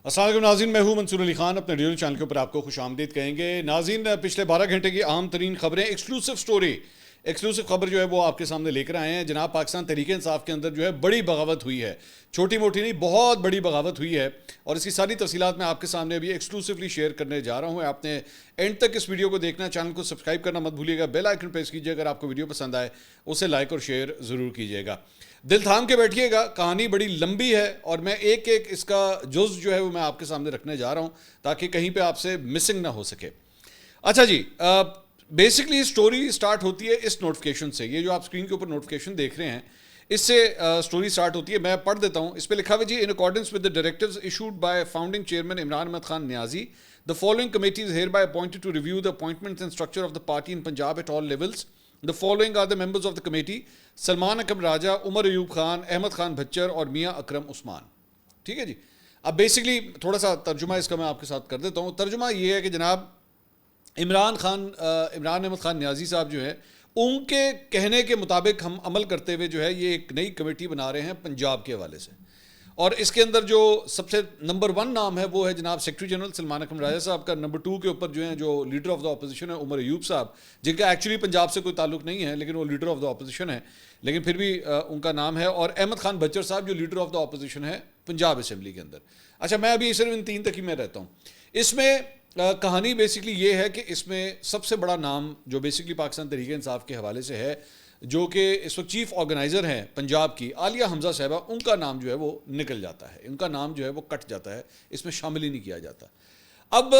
السلام علیکم ناظرین، میں ہوں منصور علی خان، اپنے ریڈیو چینل کے اوپر آپ کو خوش آمدید کہیں گے۔ ناظرین، پچھلے 12 گھنٹے کی اہم ترین خبریں، ایکسکلوسیو خبر جو ہے وہ آپ کے سامنے لے کر آئے ہیں۔ جناب، پاکستان تحریک انصاف کے اندر جو ہے بڑی بغاوت ہوئی ہے، چھوٹی موٹی نہیں، بہت بڑی بغاوت ہوئی ہے، اور اس کی ساری تفصیلات میں آپ کے سامنے ابھی ایکسکلوسیولی شیئر کرنے جا رہا ہوں۔ آپ نے اینڈ تک اس ویڈیو کو دیکھنا، چینل کو سبسکرائب کرنا مت بھولیے گا، بیل آئیکن پریس کیجیے، اگر آپ کو ویڈیو پسند آئے اسے لائک اور شیئر ضرور کیجیے گا۔ دل تھام کے بیٹھیے گا، کہانی بڑی لمبی ہے اور میں ایک ایک اس کا جز جو ہے وہ میں آپ کے سامنے رکھنے جا رہا ہوں تاکہ کہیں پہ آپ سے مسنگ نہ ہو سکے۔ اچھا جی، بیسکلی سٹوری سٹارٹ ہوتی ہے اس نوٹیفیکیشن سے۔ یہ جو آپ اسکرین کے اوپر نوٹیفیکیشن دیکھ رہے ہیں، اس سے سٹوری سٹارٹ ہوتی ہے۔ میں پڑھ دیتا ہوں۔ اس پہ لکھا ہوا جی، in accordance with the directives issued by founding chairman Imran Ahmed Khan Niazi, the following committees hereby appointed to review the appointments and structure of the party in Punjab at all levels. The following are the members of the committee: Salman Akram Raja, Umar Ayub Khan, Ahmed Khan Bhachar اور میاں اکرم عثمان۔ ٹھیک ہے جی۔ اب basically تھوڑا سا ترجمہ اس کا میں آپ کے ساتھ کر دیتا ہوں۔ ترجمہ یہ ہے کہ جناب عمران احمد خان نیازی صاحب جو ہے، ان کے کہنے کے مطابق ہم عمل کرتے ہوئے جو ہے یہ ایک نئی کمیٹی بنا رہے ہیں پنجاب کے حوالے سے، اور اس کے اندر جو سب سے نمبر 1 نام ہے وہ ہے جناب سیکرٹری جنرل سلمان اکرم راجہ صاحب کا۔ نمبر 2 کے اوپر جو ہیں، جو لیڈر آف دا اپوزیشن ہے عمر ایوب صاحب، جن کا ایکچولی پنجاب سے کوئی تعلق نہیں ہے لیکن وہ لیڈر آف دا اپوزیشن ہے، لیکن پھر بھی ان کا نام ہے، اور احمد خان بچر صاحب جو لیڈر آف دا اپوزیشن ہے پنجاب اسمبلی کے اندر۔ اچھا، میں ابھی صرف ان 3 تک ہی میں رہتا ہوں۔ اس میں کہانی بیسکلی یہ ہے کہ اس میں سب سے بڑا نام جو بیسکلی پاکستان تحریک انصاف کے حوالے سے ہے، جو کہ اس وقت چیف آرگنائزر ہیں پنجاب کی، عالیہ حمزہ صاحبہ، ان کا نام جو ہے وہ نکل جاتا ہے، ان کا نام جو ہے وہ کٹ جاتا ہے، اس میں شامل ہی نہیں کیا جاتا۔ اب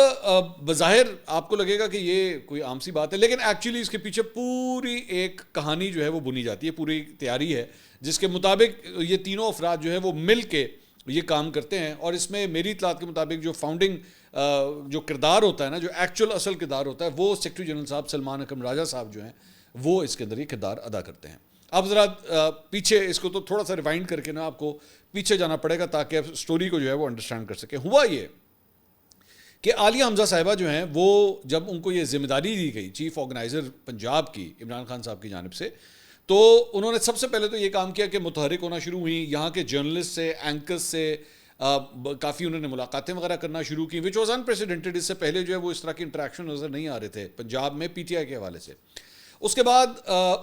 بظاہر آپ کو لگے گا کہ یہ کوئی عام سی بات ہے، لیکن ایکچولی اس کے پیچھے پوری ایک کہانی جو ہے وہ بنی جاتی ہے، پوری تیاری ہے جس کے مطابق یہ تینوں افراد جو ہے وہ مل کے یہ کام کرتے ہیں۔ اور اس میں میری اطلاعات کے مطابق جو فاؤنڈنگ جو کردار ہوتا ہے نا، جو ایکچوئل اصل کردار ہوتا ہے، وہ سیکرٹری جنرل صاحب سلمان اکرم راجہ صاحب جو ہیں وہ اس کے اندر یہ کردار ادا کرتے ہیں۔ اب ذرا پیچھے اس کو تو تھوڑا سا ریوائنڈ کر کے نا آپ کو پیچھے جانا پڑے گا تاکہ آپ سٹوری کو جو ہے وہ انڈرسٹینڈ کر سکیں۔ ہوا یہ کہ عالیہ حمزہ صاحبہ جو ہیں، وہ جب ان کو یہ ذمہ داری دی گئی چیف آرگنائزر پنجاب کی عمران خان صاحب کی جانب سے، تو انہوں نے سب سے پہلے تو یہ کام کیا کہ متحرک ہونا شروع ہوئی یہاں کے جرنلسٹ سے، اینکرز سے، کافی انہوں نے ملاقاتیں وغیرہ کرنا شروع کی، وچ واز انپریسیڈنٹڈ۔ اس سے پہلے جو ہے وہ اس طرح کی انٹریکشن نظر نہیں آ رہے تھے پنجاب میں پی ٹی آئی کے حوالے سے۔ اس کے بعد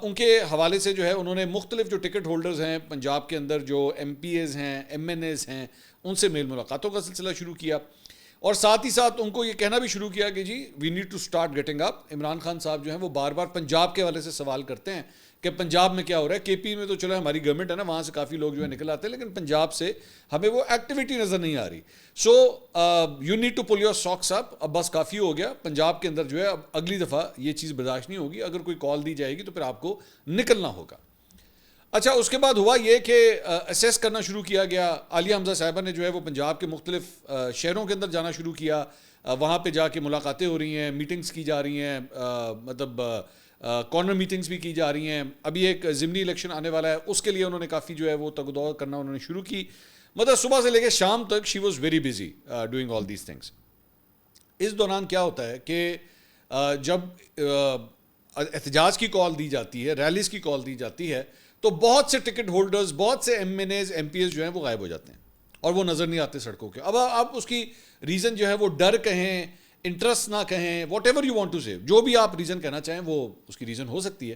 ان کے حوالے سے جو ہے انہوں نے مختلف جو ٹکٹ ہولڈرز ہیں پنجاب کے اندر، جو ایم پی ایز ہیں، ایم این ایز ہیں، ان سے میل ملاقاتوں کا سلسلہ شروع کیا، اور ساتھ ہی ساتھ ان کو یہ کہنا بھی شروع کیا کہ جی we need to start getting up. Imran Khan صاحب جو ہیں وہ بار بار پنجاب کے حوالے سے سوال کرتے ہیں کہ پنجاب میں کیا ہو رہا ہے۔ کے پی میں تو چلو ہماری گورنمنٹ ہے نا، وہاں سے کافی لوگ جو ہے نکل آتے ہیں، لیکن پنجاب سے ہمیں وہ ایکٹیویٹی نظر نہیں آ رہی۔ So you need to pull your socks up. اب بس کافی ہو گیا، پنجاب کے اندر جو ہے اب اگلی دفعہ یہ چیز برداشت نہیں ہوگی، اگر کوئی کال دی جائے گی تو پھر آپ کو نکلنا ہوگا۔ اچھا، اس کے بعد ہوا یہ کہ اسیس کرنا شروع کیا گیا۔ عالیہ حمزہ صاحبہ نے جو ہے وہ پنجاب کے مختلف شہروں کے اندر جانا شروع کیا، وہاں پہ جا کے ملاقاتیں ہو رہی ہیں، میٹنگز کی جا رہی ہیں، مطلب کارنر میٹنگز بھی کی جا رہی ہیں۔ ابھی ایک ضمنی الیکشن آنے والا ہے، اس کے لیے انہوں نے کافی جو ہے وہ تگ و دو کرنا انہوں نے شروع کی۔ مطلب صبح سے لے کے شام تک she was very busy doing all these things. اس دوران کیا ہوتا ہے کہ جب احتجاج کی کال دی جاتی ہے، ریلیز کی کال دی جاتی ہے، تو بہت سے ٹکٹ ہولڈرز، بہت سے MNAs, MPAs جو ہیں وہ غائب ہو جاتے ہیں اور وہ نظر نہیں آتے سڑکوں کے۔ اب آپ اس کی ریزن جو ہے وہ ڈر کہیں، انٹرسٹ نہ کہیں، whatever you want to say, جو بھی آپ ریزن کہنا چاہیں وہ اس کی ریزن ہو سکتی ہے۔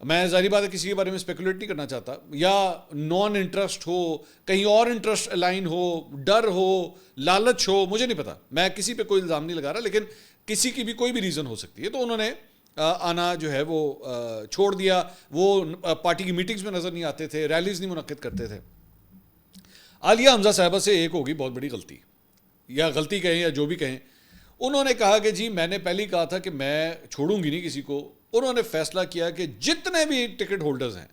میں ظاہری بات ہے کسی کے بارے میں اسپیکولیٹ نہیں کرنا چاہتا، یا نان انٹرسٹ ہو، کہیں اور انٹرسٹ الائن ہو، ڈر ہو، لالچ ہو، مجھے نہیں پتا، میں کسی پہ کوئی الزام نہیں لگا رہا، لیکن کسی کی بھی کوئی بھی ریزن ہو سکتی ہے۔ تو انہوں نے آنا جو ہے وہ چھوڑ دیا، وہ پارٹی کی میٹنگز میں نظر نہیں آتے تھے، ریلیز نہیں منعقد کرتے تھے۔ عالیہ حمزہ صاحبہ سے ایک ہوگی بہت بڑی غلطی، یا غلطی کہیں یا جو بھی کہیں۔ انہوں نے کہا کہ جی میں نے پہلے ہی کہا تھا کہ میں چھوڑوں گی نہیں کسی کو۔ انہوں نے فیصلہ کیا کہ جتنے بھی ٹکٹ ہولڈرز ہیں،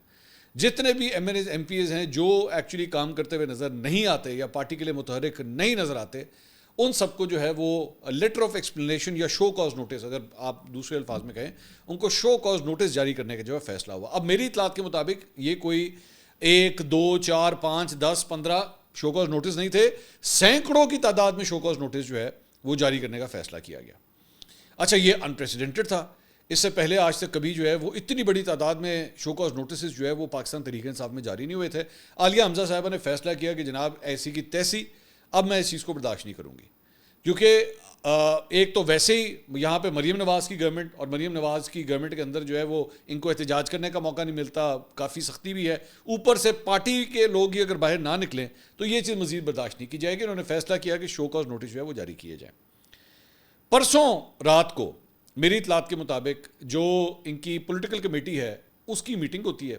جتنے بھی MNAs, MPAs ہیں جو ایکچولی کام کرتے ہوئے نظر نہیں آتے یا پارٹی کے لیے متحرک نہیں نظر آتے، ان سب کو جو ہے وہ لیٹر آف ایکسپلینیشن یا شو کاز نوٹس، اگر آپ دوسرے الفاظ میں کہیں، ان کو شو کاز نوٹس جاری کرنے کا جو ہے فیصلہ ہوا۔ اب میری اطلاعات کے مطابق یہ کوئی 1 2 4 5 10 15 شو کاز نوٹس نہیں تھے، سینکڑوں کی تعداد میں شو کاز نوٹس جو ہے وہ جاری کرنے کا فیصلہ کیا گیا۔ اچھا، یہ انپریسیڈنٹڈ تھا، اس سے پہلے آج تک کبھی جو ہے وہ اتنی بڑی تعداد میں شو کاز نوٹسز جو ہے وہ پاکستان تحریک انصاف میں جاری نہیں ہوئے تھے۔ عالیہ حمزہ صاحبہ نے فیصلہ کیا کہ جناب ایسی کی تیسی اب میں اس چیز کو برداشت نہیں کروں گی، کیونکہ ایک تو ویسے ہی یہاں پہ مریم نواز کی گورنمنٹ، اور مریم نواز کی گورنمنٹ کے اندر جو ہے وہ ان کو احتجاج کرنے کا موقع نہیں ملتا، کافی سختی بھی ہے، اوپر سے پارٹی کے لوگ ہی اگر باہر نہ نکلیں تو یہ چیز مزید برداشت نہیں کی جائے گی۔ انہوں نے فیصلہ کیا کہ شو کاز نوٹس جو ہے وہ جاری کیے جائیں۔ پرسوں رات کو میری اطلاعات کے مطابق جو ان کی پولیٹیکل کمیٹی ہے اس کی میٹنگ ہوتی ہے،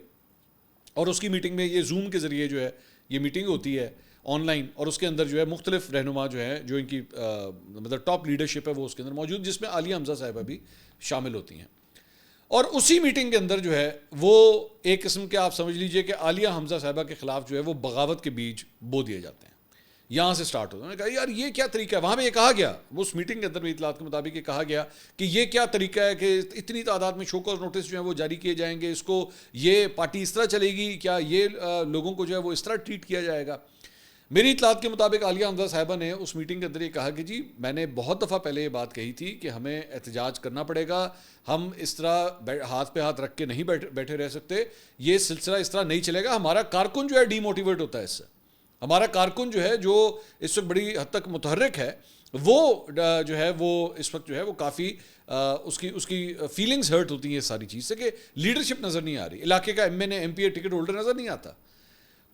اور اس کی میٹنگ میں یہ زوم کے ذریعے جو ہے یہ میٹنگ ہوتی ہے آن لائن، اور اس کے اندر جو ہے مختلف رہنما جو ہے جو ان کی مطلب ٹاپ لیڈرشپ ہے وہ اس کے اندر موجود، جس میں عالیہ حمزہ صاحبہ بھی شامل ہوتی ہیں۔ اور اسی میٹنگ کے اندر جو ہے وہ ایک قسم کے آپ سمجھ لیجئے کہ عالیہ حمزہ صاحبہ کے خلاف جو ہے وہ بغاوت کے بیج بو دیے جاتے ہیں، یہاں سے سٹارٹ ہوتا ہے۔ انہوں نے کہا یار یہ کیا طریقہ ہے، وہاں پہ یہ کہا گیا، اس میٹنگ کے اندر میری اطلاعات کے مطابق یہ کہا گیا کہ یہ کیا طریقہ ہے کہ اتنی تعداد میں شو کاز نوٹس جو ہیں وہ جاری کیے جائیں گے، اس کو یہ پارٹی اس طرح چلے گی کیا، یہ لوگوں کو جو ہے وہ اس طرح ٹریٹ کیا جائے گا۔ میری اطلاعات کے مطابق عالیہ حمزہ صاحبہ نے اس میٹنگ کے اندر یہ کہا کہ جی میں نے بہت دفعہ پہلے یہ بات کہی تھی کہ ہمیں احتجاج کرنا پڑے گا، ہم اس طرح ہاتھ پہ ہاتھ رکھ کے نہیں بیٹھے رہ سکتے، یہ سلسلہ اس طرح نہیں چلے گا۔ ہمارا کارکن جو ہے ڈی موٹیویٹ ہوتا ہے اس سے، ہمارا کارکن جو ہے جو اس وقت بڑی حد تک متحرک ہے، وہ جو ہے وہ اس وقت جو ہے وہ کافی اس کی فیلنگز ہرٹ ہوتی ہیں اس ساری چیز سے کہ لیڈرشپ نظر نہیں آ رہی، علاقے کا MNA MPA ticket holder نظر نہیں آتا،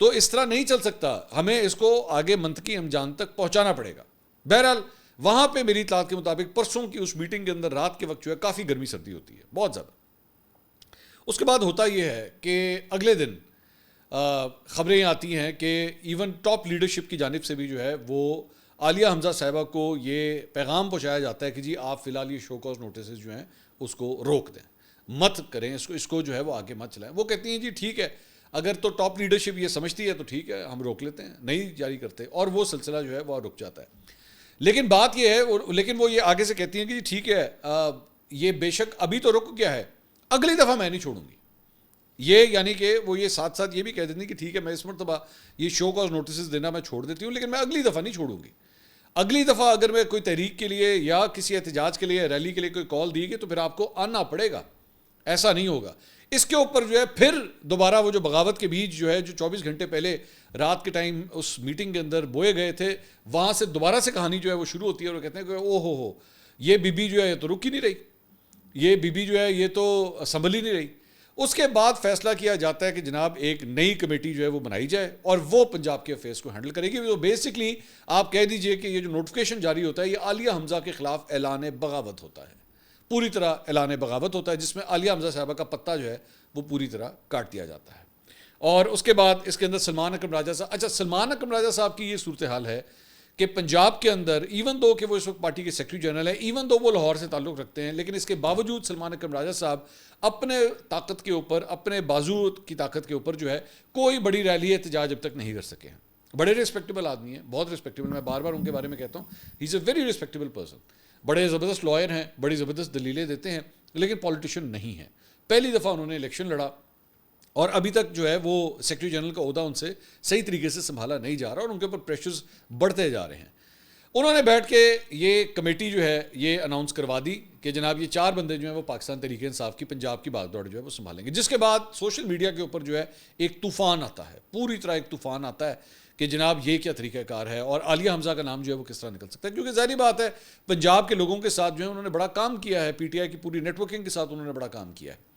تو اس طرح نہیں چل سکتا، ہمیں اس کو آگے منطقی انجام تک پہنچانا پڑے گا۔ بہرحال وہاں پہ میری اطلاعات کے مطابق پرسوں کی اس میٹنگ کے اندر رات کے وقت جو ہے کافی گرمی سردی ہوتی ہے، بہت زیادہ۔ اس کے بعد ہوتا یہ ہے کہ اگلے دن خبریں آتی ہیں کہ ایون ٹاپ لیڈرشپ کی جانب سے بھی جو ہے وہ عالیہ حمزہ صاحبہ کو یہ پیغام پہنچایا جاتا ہے کہ جی آپ فی الحال یہ شو کاز نوٹسز جو ہیں اس کو روک دیں، مت کریں، اس کو جو ہے وہ آگے مت چلائیں۔ وہ کہتی ہیں جی ٹھیک ہے، اگر تو ٹاپ لیڈرشپ یہ سمجھتی ہے تو ٹھیک ہے ہم روک لیتے ہیں، نہیں جاری کرتے، اور وہ سلسلہ جو ہے وہ رک جاتا ہے۔ لیکن بات یہ ہے، لیکن وہ یہ آگے سے کہتی ہیں کہ جی ٹھیک ہے یہ بے شک ابھی تو رک گیا ہے، اگلی دفعہ میں نہیں چھوڑوں گی، یہ یعنی کہ وہ یہ ساتھ ساتھ یہ بھی کہہ دیتی ہیں کہ ٹھیک ہے میں اس مرتبہ یہ شو کاز نوٹسز دینا میں چھوڑ دیتی ہوں، لیکن میں اگلی دفعہ نہیں چھوڑوں گی۔ اگلی دفعہ اگر میں کوئی تحریک کے لیے یا کسی احتجاج کے لیے ریلی کے لیے کوئی کال دی گئی تو پھر آپ کو آنا پڑے گا، ایسا نہیں ہوگا۔ اس کے اوپر جو ہے پھر دوبارہ وہ جو بغاوت کے بیج جو ہے جو 24 گھنٹے پہلے رات کے ٹائم اس میٹنگ کے اندر بوئے گئے تھے، وہاں سے دوبارہ سے کہانی جو ہے وہ شروع ہوتی ہے، اور وہ کہتے ہیں کہ او ہو یہ بی بی جو ہے یہ تو رک ہی نہیں رہی، یہ بی بی جو ہے یہ تو سنبھل ہی نہیں رہی۔ اس کے بعد فیصلہ کیا جاتا ہے کہ جناب ایک نئی کمیٹی جو ہے وہ بنائی جائے اور وہ پنجاب کے افیئرس کو ہینڈل کرے گی۔ تو بیسکلی آپ کہہ دیجئے کہ یہ جو نوٹیفیکیشن جاری ہوتا ہے یہ عالیہ حمزہ کے خلاف اعلان بغاوت ہوتا ہے، پوری طرح اعلان بغاوت ہوتا ہے، جس میں عالیہ حمزہ صاحبہ کا پتہ جو ہے وہ پوری طرح کاٹ دیا جاتا ہے۔ اور اس کے بعد اس کے اندر سلمان اکرم راجہ صاحب، اچھا سلمان اکرم راجہ صاحب کی یہ صورتحال ہے کہ پنجاب کے اندر ایون دو کہ وہ اس وقت پارٹی کے سیکرٹری جنرل ہیں، ایون دو وہ لاہور سے تعلق رکھتے ہیں، لیکن اس کے باوجود سلمان اکرم راجہ صاحب اپنے طاقت کے اوپر، اپنے بازو کی طاقت کے اوپر جو ہے کوئی بڑی ریلی احتجاج اب تک نہیں کر سکے ہیں۔ بڑے ریسپیکٹیبل آدمی ہیں، بہت ریسپیکٹیبل، میں بار بار ان کے بارے میں کہتا ہوں ہی از اے ویری ریسپیکٹیبل پرسن، بڑے زبردست لائر ہیں، بڑی زبردست دلیلیں دیتے ہیں، لیکن پولیٹیشین نہیں ہیں۔ پہلی دفعہ انہوں نے الیکشن لڑا اور ابھی تک جو ہے وہ سیکرٹری جنرل کا عہدہ ان سے صحیح طریقے سے سنبھالا نہیں جا رہا اور ان کے اوپر پریشرز بڑھتے جا رہے ہیں۔ انہوں نے بیٹھ کے یہ کمیٹی جو ہے یہ اناؤنس کروا دی کہ جناب یہ 4 بندے جو ہیں وہ پاکستان تحریک انصاف کی پنجاب کی بھاگ دوڑ جو ہے وہ سنبھالیں گے، جس کے بعد سوشل میڈیا کے اوپر جو ہے ایک طوفان آتا ہے، پوری طرح ایک طوفان آتا ہے کہ جناب یہ کیا طریقہ کار ہے اور عالیہ حمزہ کا نام جو ہے وہ کس طرح نکل سکتا ہے، کیونکہ ظاہری بات ہے پنجاب کے لوگوں کے ساتھ جو ہے انہوں نے بڑا کام کیا ہے، پی ٹی آئی کی پوری نیٹ ورکنگ کے ساتھ انہوں نے بڑا کام کیا ہے۔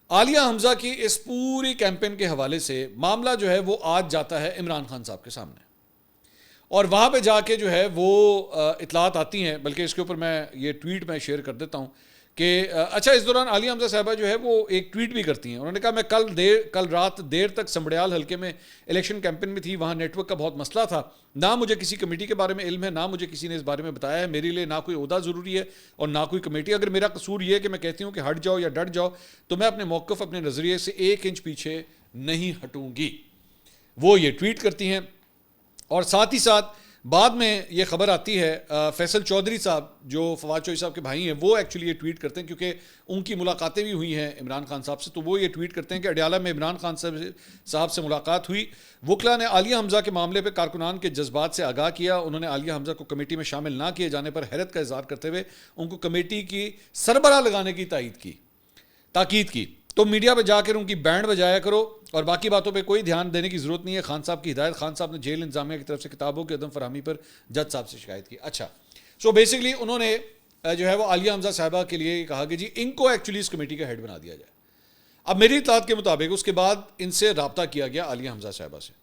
عالیہ حمزہ کی اس پوری کیمپین کے حوالے سے معاملہ جو ہے وہ آج جاتا ہے عمران خان صاحب کے سامنے، اور وہاں پہ جا کے جو ہے وہ اطلاعات آتی ہیں، بلکہ اس کے اوپر میں یہ ٹویٹ میں شیئر کر دیتا ہوں کہ اچھا اس دوران عالیہ حمزہ صاحبہ جو ہے وہ ایک ٹویٹ بھی کرتی ہیں۔ انہوں نے کہا میں کل رات دیر تک سمبڑیال حلقے میں الیکشن کیمپین میں تھی، وہاں نیٹ ورک کا بہت مسئلہ تھا، نہ مجھے کسی کمیٹی کے بارے میں علم ہے، نہ مجھے کسی نے اس بارے میں بتایا ہے، میرے لیے نہ کوئی عہدہ ضروری ہے اور نہ کوئی کمیٹی۔ اگر میرا قصور یہ ہے کہ میں کہتی ہوں کہ ہٹ جاؤ یا ڈٹ جاؤ تو میں اپنے موقف، اپنے نظریے سے 1 انچ پیچھے نہیں ہٹوں گی، وہ یہ ٹویٹ کرتی ہیں۔ اور ساتھ ہی ساتھ بعد میں یہ خبر آتی ہے فیصل چودھری صاحب جو فواد چودھری صاحب کے بھائی ہیں وہ ایکچولی یہ ٹویٹ کرتے ہیں، کیونکہ ان کی ملاقاتیں بھی ہوئی ہیں عمران خان صاحب سے، تو وہ یہ ٹویٹ کرتے ہیں کہ اڈیالہ میں عمران خان صاحب سے ملاقات ہوئی، وکلا نے عالیہ حمزہ کے معاملے پہ کارکنان کے جذبات سے آگاہ کیا، انہوں نے عالیہ حمزہ کو کمیٹی میں شامل نہ کیے جانے پر حیرت کا اظہار کرتے ہوئے ان کو کمیٹی کی سربراہ لگانے کی تاکید کی۔ تو میڈیا پہ جا کر ان کی بینڈ بجایا کرو اور باقی باتوں پہ کوئی دھیان دینے کی ضرورت نہیں ہے. خان صاحب کی ہدایت. خان صاحب نے جیل انتظامیہ کی طرف سے کتابوں کی عدم فراہمی پر جج صاحب سے شکایت کی. اچھا سو بیسکلی انہوں نے جو ہے وہ عالیہ حمزہ صاحبہ کے لیے کہا کہ جی ان کو ایکچولی اس کمیٹی کا ہیڈ بنا دیا جائے. اب میری اطلاعات کے مطابق اس کے بعد ان سے رابطہ کیا گیا عالیہ حمزہ صاحبہ سے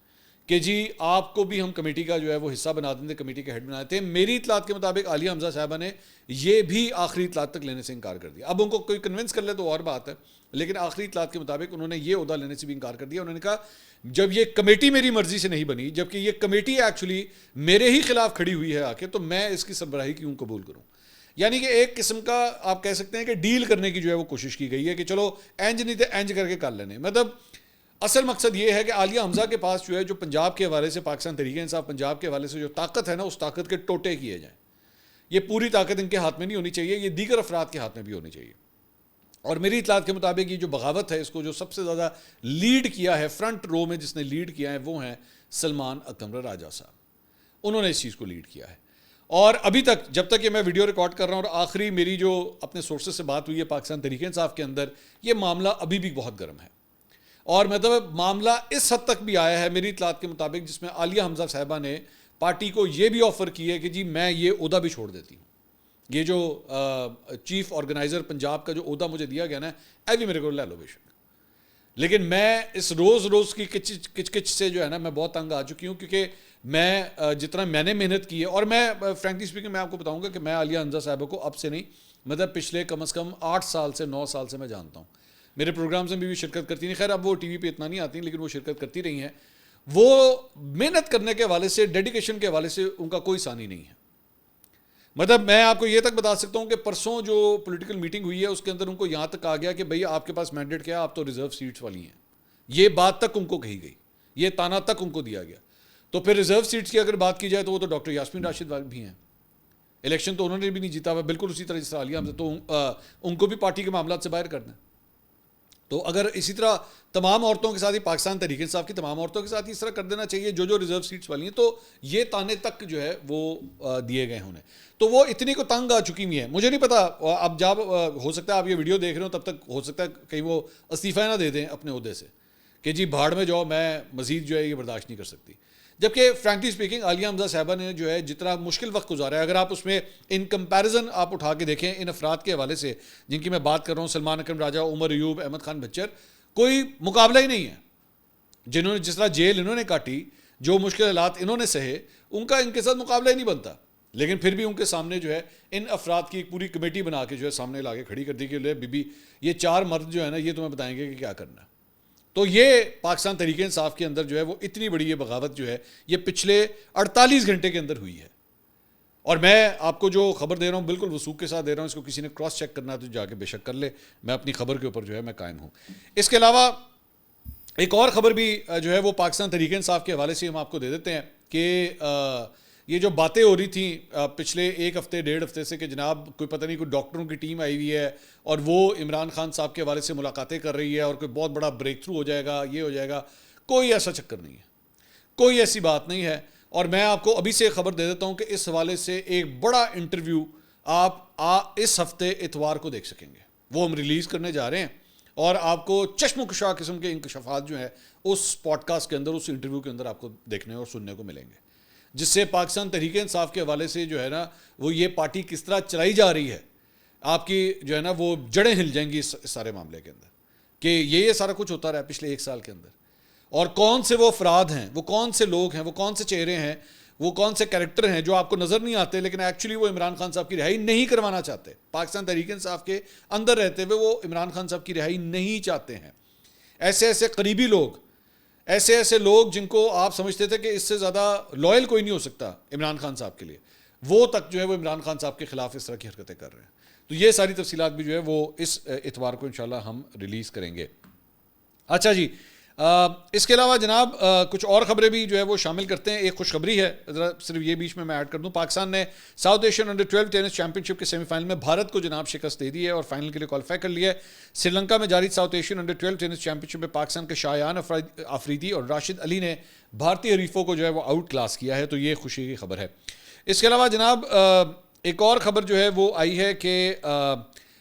کہ جی آپ کو بھی ہم کمیٹی کا جو ہے وہ حصہ بنا دیں, کمیٹی کے ہیڈ بنا دیتے ہیں. میری اطلاعات کے مطابق عالیہ حمزہ صاحبہ نے یہ بھی آخری اطلاعات تک لینے سے انکار کر دیا. اب ان کو کوئی کنونس کر لے تو اور بات ہے, لیکن آخری اطلاعات کے مطابق انہوں نے یہ عہدہ لینے سے بھی انکار کر دیا. انہوں نے کہا جب یہ کمیٹی میری مرضی سے نہیں بنی, جبکہ یہ کمیٹی ایکچولی میرے ہی خلاف کھڑی ہوئی ہے آ کے, تو میں اس کی سربراہی کیوں قبول کروں. یعنی کہ ایک قسم کا آپ کہہ سکتے ہیں کہ ڈیل کرنے کی جو ہے وہ کوشش کی گئی ہے کہ چلو اینج نہیں تھے اینج کر کے کر لینے. مطلب اصل مقصد یہ ہے کہ عالیہ حمزہ کے پاس جو ہے جو پنجاب کے حوالے سے پاکستان تحریک انصاف پنجاب کے حوالے سے جو طاقت ہے نا, اس طاقت کے ٹوٹے کیے جائیں. یہ پوری طاقت ان کے ہاتھ میں نہیں ہونی چاہیے, یہ دیگر افراد کے ہاتھ میں بھی ہونی چاہیے. اور میری اطلاعات کے مطابق یہ جو بغاوت ہے اس کو جو سب سے زیادہ لیڈ کیا ہے, فرنٹ رو میں جس نے لیڈ کیا ہے وہ ہیں سلمان اکمر راجہ صاحب. انہوں نے اس چیز کو لیڈ کیا ہے. اور ابھی تک جب تک یہ میں ویڈیو ریکارڈ کر رہا ہوں اور آخری میری جو اپنے سورسز سے بات ہوئی ہے پاکستان تحریک انصاف کے اندر, یہ معاملہ ابھی بھی بہت گرم ہے. اور مطلب معاملہ اس حد تک بھی آیا ہے میری اطلاعات کے مطابق جس میں عالیہ حمزہ صاحبہ نے پارٹی کو یہ بھی آفر کی ہے کہ جی میں یہ عہدہ بھی چھوڑ دیتی ہوں. یہ جو چیف آرگنائزر پنجاب کا جو عہدہ مجھے دیا گیا نا, اے بھی میرے کو لے لو بے شک, لیکن میں اس روز کی کچ کچ سے جو ہے نا میں بہت تنگ آ چکی ہوں. کیونکہ میں جتنا میں نے محنت کی ہے, اور میں فرینکلی اسپیکنگ میں آپ کو بتاؤں گا کہ میں عالیہ حمزہ صاحبہ کو اب سے نہیں مطلب پچھلے کم از کم 8 سال سے 9 سال سے میں جانتا ہوں. میرے پروگرامز میں بھی شرکت کرتی نہیں, خیر اب وہ ٹی وی پہ اتنا نہیں آتی لیکن وہ شرکت کرتی رہی ہیں. وہ محنت کرنے کے حوالے سے, ڈیڈیکیشن کے حوالے سے ان کا کوئی ثانی نہیں ہے. مطلب میں آپ کو یہ تک بتا سکتا ہوں کہ پرسوں جو پولیٹیکل میٹنگ ہوئی ہے اس کے اندر ان کو یہاں تک کہا گیا کہ بھئی آپ کے پاس مینڈیٹ کیا ہے, آپ تو ریزرو سیٹس والی ہیں. یہ بات تک ان کو کہی گئی, یہ تانا تک ان کو دیا گیا. تو پھر ریزرو سیٹس کی اگر بات کی جائے تو وہ تو ڈاکٹر یاسمین راشد بھی ہیں. الیکشن تو انہوں نے بھی نہیں جیتا ہوا, بالکل اسی طرح جس طرح عالیہ حمزہ, تو ان کو بھی پارٹی کے معاملات سے باہر کرنا ہے. تو اگر اسی طرح تمام عورتوں کے ساتھ ہی پاکستان تحریک انصاف کی تمام عورتوں کے ساتھ ہی اس طرح کر دینا چاہیے جو ریزرو سیٹس والی ہیں, تو یہ تانے تک جو ہے وہ دیے گئے انہیں. تو وہ اتنی کو تنگ آ چکی ہوئی ہیں. مجھے نہیں پتا اب جب ہو سکتا ہے آپ یہ ویڈیو دیکھ رہے ہو تب تک ہو سکتا ہے کہیں وہ استعفیٰ نہ دے دیں اپنے عہدے سے کہ جی بھاڑ میں جاؤ, میں مزید جو ہے یہ برداشت نہیں کر سکتی. جبکہ فرینکلی اسپیکنگ عالیہ حمزہ صاحبہ نے جو ہے جتنا مشکل وقت گزارا ہے, اگر آپ اس میں ان کمپیریزن آپ اٹھا کے دیکھیں ان افراد کے حوالے سے جن کی میں بات کر رہا ہوں, سلمان اکرم راجہ, عمر ایوب, احمد خان بچر, کوئی مقابلہ ہی نہیں ہے. جنہوں نے جس طرح جیل انہوں نے کاٹی, جو مشکل حالات انہوں نے سہے, ان کا ان کے ساتھ مقابلہ ہی نہیں بنتا. لیکن پھر بھی ان کے سامنے جو ہے ان افراد کی ایک پوری کمیٹی بنا کے جو ہے سامنے لا کے کھڑی کر دی کہ لے بی بی یہ 4 مرد جو ہے نا یہ تمہیں بتائیں گے کہ کیا کرنا ہے. تو یہ پاکستان تحریک انصاف کے اندر جو ہے وہ اتنی بڑی یہ بغاوت جو ہے یہ پچھلے 48 گھنٹے کے اندر ہوئی ہے. اور میں آپ کو جو خبر دے رہا ہوں بالکل وثوق کے ساتھ دے رہا ہوں, اس کو کسی نے کراس چیک کرنا ہے تو جا کے بے شک کر لے, میں اپنی خبر کے اوپر جو ہے میں قائم ہوں. اس کے علاوہ ایک اور خبر بھی جو ہے وہ پاکستان تحریک انصاف کے حوالے سے ہم آپ کو دے دیتے ہیں کہ یہ جو باتیں ہو رہی تھیں پچھلے 1 ہفتے 1.5 ہفتے سے کہ جناب کوئی پتہ نہیں کوئی ڈاکٹروں کی ٹیم آئی ہوئی ہے اور وہ عمران خان صاحب کے حوالے سے ملاقاتیں کر رہی ہے اور کوئی بہت بڑا بریک تھرو ہو جائے گا, یہ ہو جائے گا, کوئی ایسا چکر نہیں ہے, کوئی ایسی بات نہیں ہے. اور میں آپ کو ابھی سے خبر دے دیتا ہوں کہ اس حوالے سے ایک بڑا انٹرویو آپ اس ہفتے اتوار کو دیکھ سکیں گے, وہ ہم ریلیز کرنے جا رہے ہیں اور آپ کو چشم کشا قسم کے انکشافات جو ہیں اس پوڈ کاسٹ کے اندر, اس انٹرویو کے اندر آپ کو دیکھنے اور سننے کو ملیں گے, جس سے پاکستان تحریک انصاف کے حوالے سے جو ہے نا وہ یہ پارٹی کس طرح چلائی جا رہی ہے, آپ کی جو ہے نا وہ جڑیں ہل جائیں گی اس سارے معاملے کے اندر کہ یہ سارا کچھ ہوتا رہا پچھلے 1 سال کے اندر, اور کون سے وہ افراد ہیں, وہ کون سے لوگ ہیں, وہ کون سے چہرے ہیں, وہ کون سے کریکٹر ہیں جو آپ کو نظر نہیں آتے لیکن ایکچولی وہ عمران خان صاحب کی رہائی نہیں کروانا چاہتے. پاکستان تحریک انصاف کے اندر رہتے ہوئے وہ عمران خان صاحب کی رہائی نہیں چاہتے ہیں. ایسے قریبی لوگ, ایسے لوگ جن کو آپ سمجھتے تھے کہ اس سے زیادہ لائل کوئی نہیں ہو سکتا عمران خان صاحب کے لیے, وہ تک جو ہے وہ عمران خان صاحب کے خلاف اس طرح کی حرکتیں کر رہے ہیں. تو یہ ساری تفصیلات بھی جو ہے وہ اس اتوار کو انشاءاللہ ہم ریلیز کریں گے. اچھا جی, اس کے علاوہ جناب کچھ اور خبریں بھی جو ہے وہ شامل کرتے ہیں. ایک خوشخبری ہے, ذرا صرف یہ بیچ میں ایڈ کر دوں, پاکستان نے South Asian under 12 tennis championship کے سیمی فائنل میں بھارت کو جناب شکست دے دی ہے اور فائنل کے لیے کوالیفائی کر لیا ہے. سری لنکا میں جاری South Asian under 12 tennis championship میں پاکستان کے شایان آفریدی اور راشد علی نے بھارتی حریفوں کو جو ہے وہ آؤٹ کلاس کیا ہے, تو یہ خوشی کی خبر ہے. اس کے علاوہ جناب ایک اور خبر جو ہے وہ آئی ہے کہ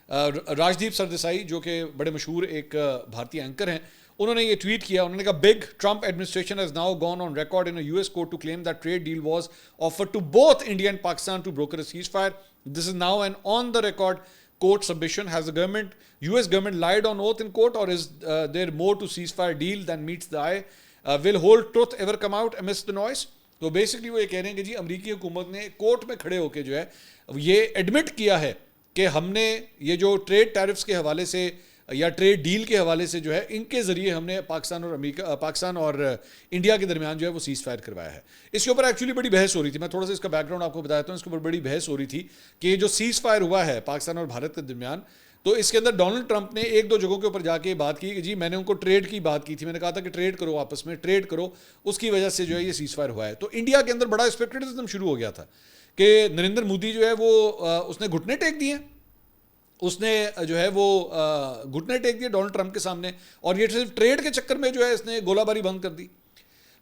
راجدیپ سردیسائی جو کہ بڑے مشہور ایک بھارتی اینکر ہیں, انہوں نے یہ ٹویٹ کیا. انہوں نے کہا big Trump administration has now gone on record in U S court to claim that trade deal was offered to both India and Pakistan to broker a ceasefire. This is now an on the record court submission. Has the government, US government, lied on oath in court, or is there more to ceasefire deal than meets the eye? Will whole truth ever come out amidst the noise? تو basically وہ یہ کہہ رہے ہیں کہ جی امریکی حکومت نے کورٹ میں کھڑے ہو کے جو ہے یہ ایڈمٹ کیا ہے کہ ہم نے یہ جو ٹریڈ ٹیرفس کے حوالے سے یا ٹریڈ ڈیل کے حوالے سے جو ہے ان کے ذریعے ہم نے پاکستان اور انڈیا کے درمیان جو ہے وہ سیز فائر کروایا ہے. اس کے اوپر ایکچولی بڑی بحث ہو رہی تھی. میں تھوڑا سا اس کا بیک گراؤنڈ آپ کو بتاتا ہوں. اس کے اوپر بڑی بحث ہو رہی تھی کہ یہ جو سیز فائر ہوا ہے پاکستان اور بھارت کے درمیان, تو اس کے اندر ڈونلڈ ٹرمپ نے ایک دو جگہوں کے اوپر جا کے بات کی کہ جی میں نے ان کو ٹریڈ کی بات کی تھی, میں نے کہا تھا کہ ٹریڈ کرو, آپس میں ٹریڈ کرو, اس کی وجہ سے جو ہے یہ سیز فائر ہوا ہے. تو انڈیا کے اندر بڑا اسپیکٹیٹزم شروع ہو گیا تھا کہ نریندر مودی جو ہے وہ اس نے گھٹنے ٹیک دیے, اس نے جو ہے وہ گھٹنے ٹیک دیے ڈونلڈ ٹرمپ کے سامنے, اور یہ صرف ٹریڈ کے چکر میں جو ہے اس نے گولہ باری بند کر دی.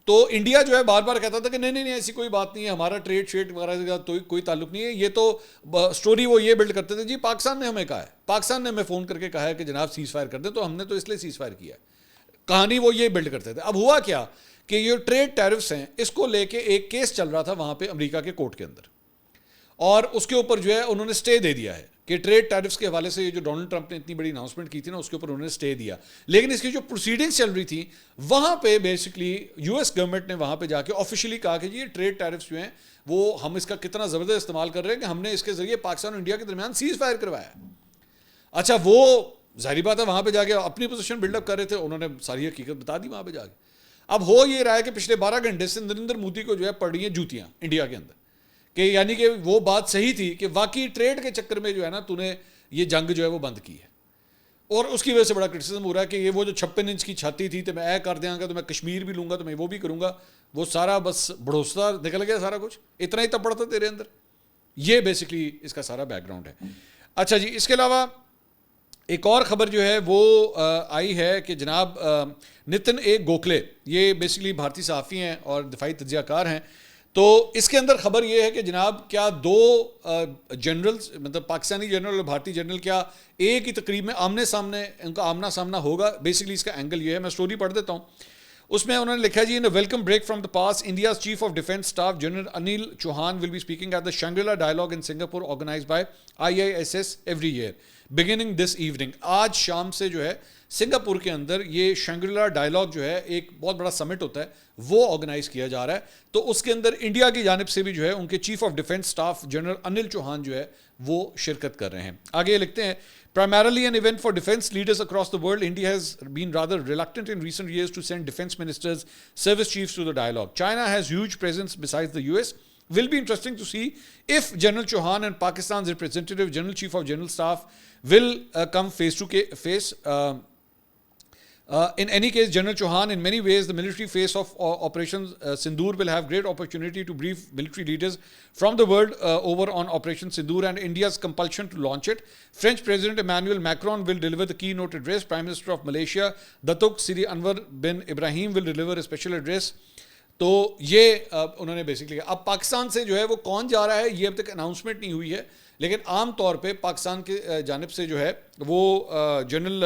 تو انڈیا جو ہے بار بار کہتا تھا کہ نہیں ایسی کوئی بات نہیں ہے, ہمارا ٹریڈ شیڈ وغیرہ کا کوئی تعلق نہیں ہے. یہ تو سٹوری وہ یہ بلڈ کرتے تھے جی پاکستان نے ہمیں کہا ہے, پاکستان نے ہمیں فون کر کے کہا ہے کہ جناب سیز فائر کر دیں, تو ہم نے تو اس لیے سیز فائر کیا ہے. کہانی وہ یہ بلڈ کرتے تھے. اب ہوا کیا کہ یہ ٹریڈ ٹیرفس ہیں, اس کو لے کے ایک کیس چل رہا تھا وہاں پہ امریکہ کے کورٹ کے اندر, اور اس کے اوپر جو ہے انہوں نے اسٹے دے دیا ہے کہ ٹریڈ ٹیرفس کے حوالے سے یہ جو ڈونلڈ ٹرمپ نے اتنی بڑی اناؤنسمنٹ کی تھی نا, اس کے اوپر انہوں نے اسٹے دیا. لیکن اس کی جو پروسیڈنگس چل رہی تھیں وہاں پہ بیسکلی یو ایس گورنمنٹ نے وہاں پہ جا کے آفیشیلی کہا کہ جی یہ ٹریڈ ٹیرفس جو ہیں وہ ہم اس کا کتنا زبردست استعمال کر رہے ہیں کہ ہم نے اس کے ذریعے پاکستان اور انڈیا کے درمیان سیز فائر کروایا ہے. اچھا وہ ظاہری بات ہے وہاں پہ جا کے اپنی پوزیشن بلڈ اپ کر رہے تھے, انہوں نے ساری حقیقت بتا دی وہاں پہ جا کے. اب ہو یہ رہا ہے کہ پچھلے 12 گھنٹے سے نریندر مودی کو جو ہے پڑ رہی ہیں جوتیاں انڈیا کے اندر, کہ یعنی کہ وہ بات صحیح تھی کہ واقعی ٹریڈ کے چکر میں جو ہے نا تو نے یہ جنگ جو ہے وہ بند کی ہے. اور اس کی وجہ سے بڑا کرٹیسزم ہو رہا ہے کہ یہ وہ جو 56 انچ کی چھاتی تھی تو میں اے کر دیا گا, تو میں کشمیر بھی لوں گا, تو میں وہ بھی کروں گا, وہ سارا بس بڑھوستا نکل گیا سارا کچھ, اتنا ہی تپڑ تھا تیرے اندر. یہ بیسکلی اس کا سارا بیک گراؤنڈ ہے. اچھا جی, اس کے علاوہ ایک اور خبر جو ہے وہ آئی ہے کہ جناب نتن اے گوکھلے, یہ بیسکلی بھارتی صحافی ہیں اور دفاعی تجزیہ کار ہیں. تو اس کے اندر خبر یہ ہے کہ جناب کیا دو جنرلز, مطلب پاکستانی جنرل اور بھارتی جنرل, کیا ایک ہی تقریب میں آمنے سامنے ان کا آمنا سامنا ہوگا. بیسکلی اس کا اینگل یہ ہے, میں سٹوری پڑھ دیتا ہوں. اس میں انہوں نے لکھا جی in welcome break from the past India's chief of defence staff general Anil Chauhan will be speaking at the Shangri-La dialogue in Singapore organise by IISS every year beginning this evening. آج شام سے جو ہے سنگاپور کے اندر یہ شنگری-لا ڈائیلاگ جو ہے ایک بہت بڑا سمٹ ہوتا ہے, وہ آرگنائز کیا جا رہا ہے. تو اس کے اندر انڈیا کی جانب سے بھی جو ہے ان کے chief of defence staff general Anil Chauhan جو ہے وہ شرکت کر رہے ہیں. آگے یہ لکھتے ہیں primarily an event for defense leaders across the world, India has been rather reluctant in recent years to send defense ministers, service chiefs to the dialogue. China has huge presence besides the US. Will be interesting to see if General Chauhan and Pakistan's representative, General Chief of General Staff, will come face to face. In any case, General Chauhan, in many ways, the military face of Operation Sindoor, will have great opportunity to brief military leaders from the world over on Operation Sindoor and India's compulsion to launch it. French President Emmanuel Macron will deliver the keynote address. Prime Minister of Malaysia, Datuk Seri Anwar bin Ibrahim, will deliver a special address. تو یہ انہوں نے basically اب پاکستان سے جو ہے وہ کون جا رہا ہے یہ اب تک اناؤنسمنٹ نہیں ہوئی ہے, لیکن عام طور پہ پاکستان کی جانب سے جو ہے وہ جنرل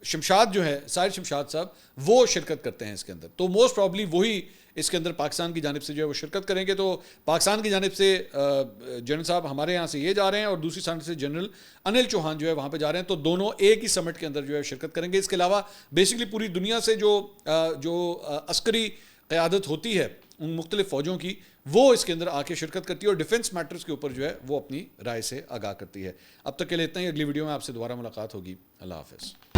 شمشاد جو ہے, ساحر شمشاد صاحب, وہ شرکت کرتے ہیں اس کے اندر. تو موسٹ پرابلی وہی اس کے اندر پاکستان کی جانب سے جو ہے وہ شرکت کریں گے. تو پاکستان کی جانب سے جنرل صاحب ہمارے یہاں سے یہ جا رہے ہیں, اور دوسری جانب سے جنرل انل چوہان جو ہے وہاں پہ جا رہے ہیں. تو دونوں ایک ہی سمٹ کے اندر جو ہے شرکت کریں گے. اس کے علاوہ بیسکلی پوری دنیا سے جو عسکری قیادت ہوتی ہے ان مختلف فوجوں کی, وہ اس کے اندر آ کے شرکت کرتی ہے اور ڈیفنس میٹرز کے اوپر جو ہے وہ اپنی رائے سے آگاہ کرتی ہے. اب تک کے لیے اتنا ہی. اگلی ویڈیو میں آپ سے دوبارہ ملاقات ہوگی. اللہ حافظ.